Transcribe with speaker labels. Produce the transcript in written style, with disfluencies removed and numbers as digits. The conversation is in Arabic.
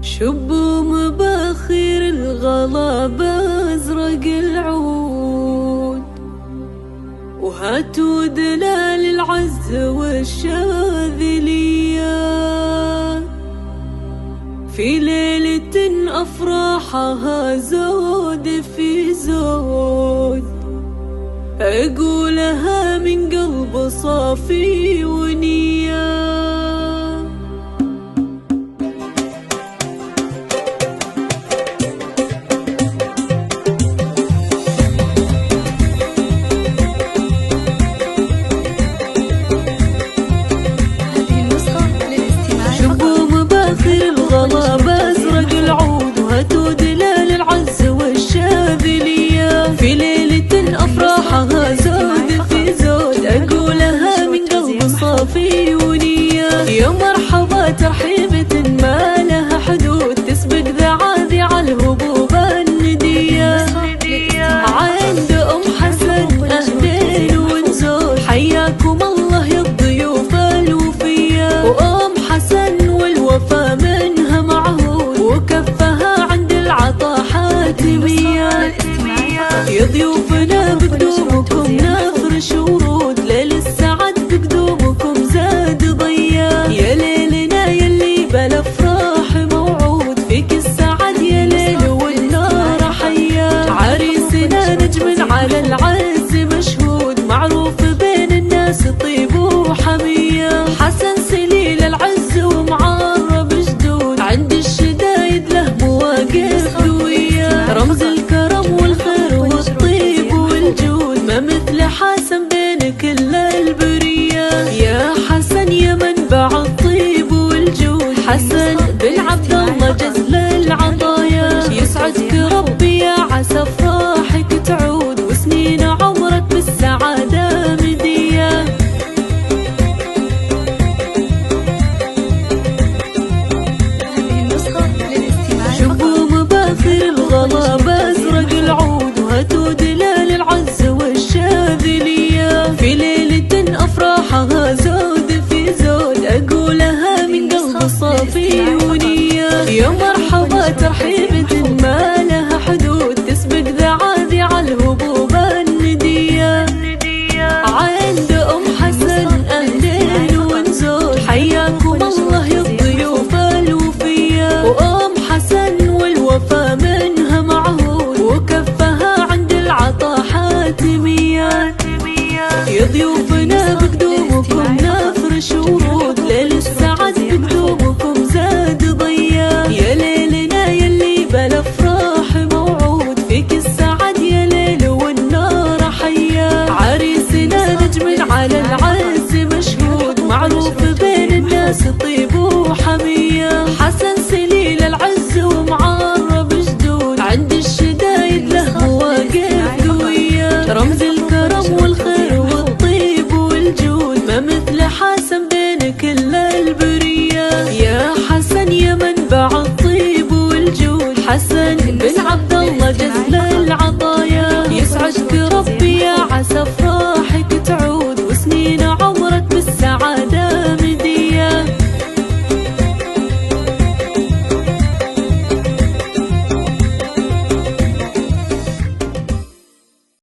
Speaker 1: شبوا مباخير الغلا بأزرق العود، وهاتوا دلال العز والشاذلية في ليلة أفراحها زود في زود، أقولها من قلب صافي ونية. الغلا بأزرق العود، وهاتوا دلال العز والشاذلية في ليلة أفراحها زود في زود، أقولها من قلب صافي ونية. يا مرحبا ترحيبة ما لها حدود، تسبق ذعاذع الهبوب الندية. عند أم حسن أهلين ونزول، حياكم الله يا الضيوف الوفية. وأم حسن والوفا منها معهود، وكفها عند العطا حاتمية. يا ضيوفنا بقدومكم نفرش ورود، ليل السعد بقدومكم زاد ضيا. يا ليلنا يلي بالافراح موعود، فيك السعد يا ليل والنار حيا. عريسنا نجم على العز مشهود، معروف بين الناس طيب وحمية. حسن سليل العز ومعرب جدود، عند الشدايد له مواقف قوية. رمز الكرم والخير والطيب والجود، ما مثل حسن بين كل البرية. يا حسن يا منبع الطيب والجود، حسن بن عبد الله جزل العطايا. يسعدك ربي يا عسى افراحك تعود، وسنين عمرك بالسعادة مدية. شبوا مباخر الغلا بأزرق العود، وهاتوا دلال العز والشاذلية في ليلة أفراحها زود في زود، أقولها من قلب صافي ونية. يا مرحبا ترحيب